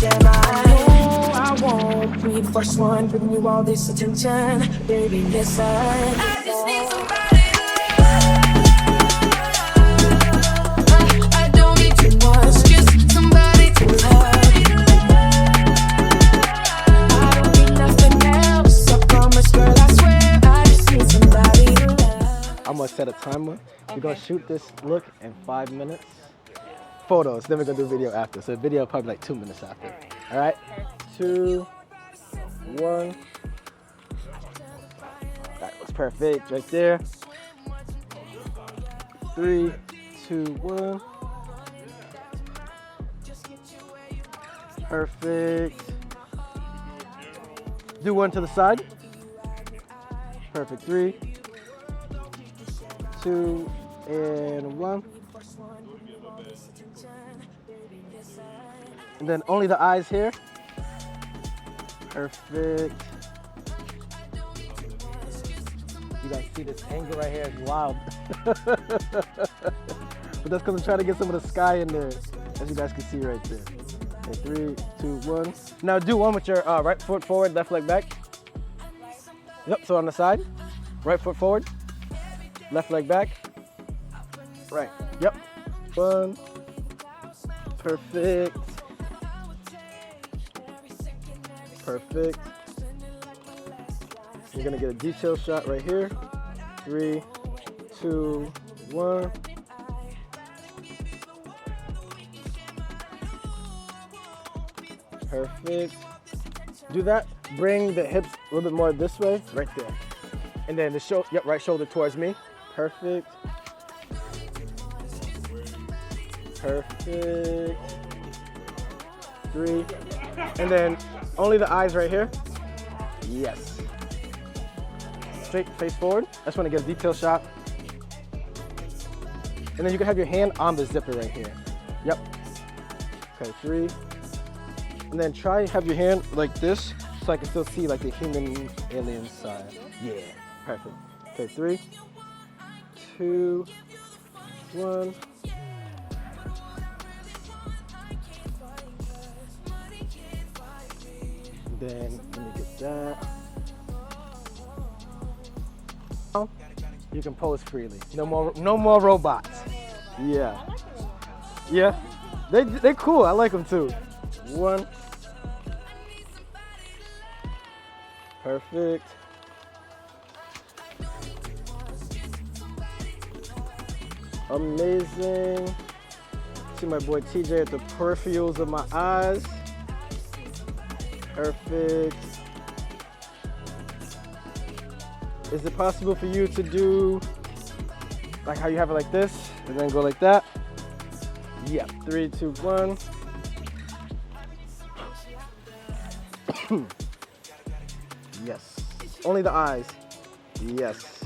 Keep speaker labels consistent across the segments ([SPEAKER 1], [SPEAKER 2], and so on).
[SPEAKER 1] share my. No, I won't be the first one giving you all this attention. Baby, listen. I just need somebody to love. I don't need too much, just somebody to love. I don't need nothing else. I promise, girl, I swear. I just need somebody to love.
[SPEAKER 2] I'm gonna set a timer. We're gonna shoot this look in 5 minutes. Photos, then we're gonna do video after. So video probably like 2 minutes after. All right? 2, 1. That looks perfect right there. 3, 2, 1. Perfect. Do one to the side. Perfect. 3, 2, and 1. And then only the eyes here. Perfect. You guys see this angle right here is wild. But that's because I'm trying to get some of the sky in there, as you guys can see right there. Okay, 3, 2, 1. Now do one with your right foot forward, left leg back. Yep, so on the side. Right foot forward, left leg back. Right, yep. 1. Perfect. Perfect. You're gonna get a detail shot right here. 3, 2, 1. Perfect. Do that. Bring the hips a little bit more this way, right there. And then the right shoulder towards me. Perfect. Perfect. 3. And then only the eyes right here. Yes. Straight face forward. I just want to get a detail shot. And then you can have your hand on the zipper right here. Yep. Okay, 3. And then try have your hand like this so I can still see like the human alien side. Yeah, perfect. Okay, 3, 2, 1. Then let me get that. Now you can pose freely. No more robots. Yeah. Yeah. They're cool. I like them too. 1. Perfect. Amazing. See my boy TJ at the peripherals of my eyes. Perfect. Is it possible for you to do like how you have it like this and then go like that? Yeah. 3, 2, 1. Yes. Only the eyes. Yes.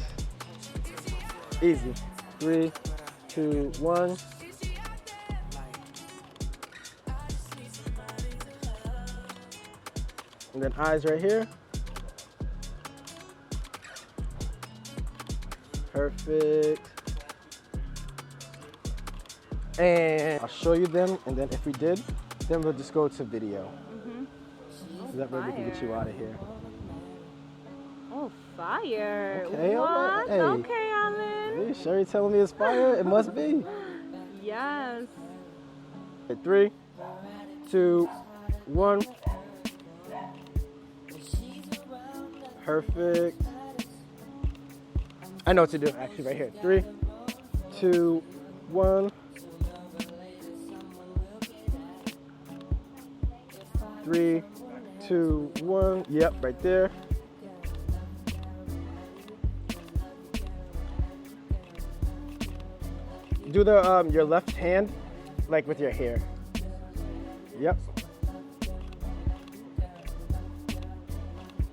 [SPEAKER 2] Easy. 3, 2, 1. And then eyes right here. Perfect. And I'll show you them, and then if we did, then we'll just go to video. So that way we can get you out of here.
[SPEAKER 3] Oh, fire.
[SPEAKER 2] Okay,
[SPEAKER 3] what?
[SPEAKER 2] all right. Hey.
[SPEAKER 3] Okay, Alan.
[SPEAKER 2] Hey, Sherry telling me it's fire? It must be.
[SPEAKER 3] Yes.
[SPEAKER 2] Okay, 3, 2, 1. Perfect. I know what to do, actually, right here. 3, 2, 1. 3, 2, 1. Yep, right there. Do the your left hand like with your hair. Yep.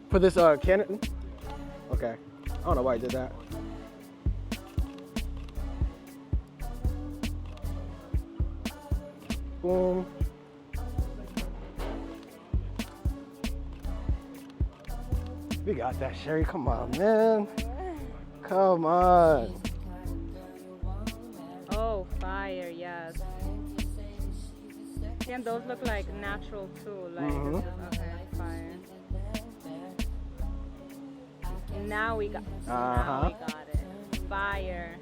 [SPEAKER 2] For this cannon. Okay. I don't know why I did that. Boom. We got that, Sherry. Come on, man. Come on.
[SPEAKER 3] Oh, fire, yes. Yeah, and those look like natural too. Like,
[SPEAKER 2] Mhm.
[SPEAKER 3] okay, fire. Now we got. Now
[SPEAKER 2] Uh-huh.
[SPEAKER 3] we got it. Fire.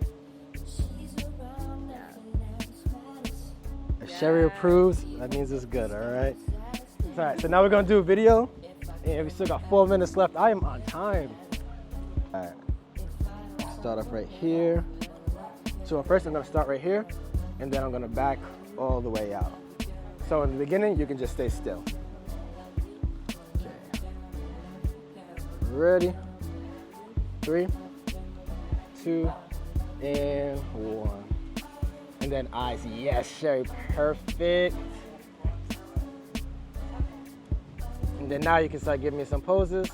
[SPEAKER 2] If Sherry approves, that means it's good, all right? All right, so now we're gonna do a video, and we still got 4 minutes left. I am on time. All right, start off right here. So first I'm gonna start right here, and then I'm gonna back all the way out. So in the beginning, you can just stay still. Okay. Ready? 3, 2, and 1. And then eyes, yes, Sherry, perfect. And then now you can start giving me some poses.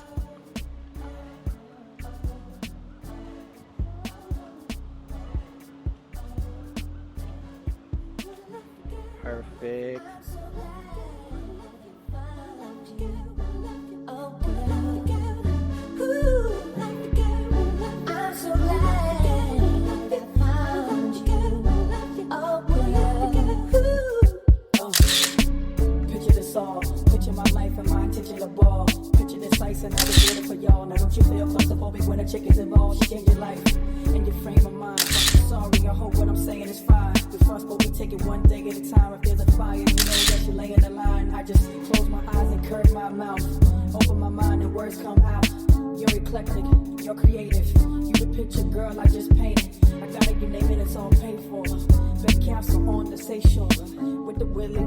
[SPEAKER 2] Perfect.
[SPEAKER 1] Picture my life and my intention of ball. Picture this ice and I can do it for y'all. Now don't you feel claustrophobic when a chick is involved? She change your life and your frame of mind. I'm sorry, I hope what I'm saying is fine. We first, but we take it one day at a time. If there's a fire, you know that you're laying the line. I just close my eyes and curve my mouth. Open my mind and words come out. You're eclectic, you're creative. You the picture, girl, I just painted. I got it, you name it, it's all paid for. Big capsule on the seashore with the Willy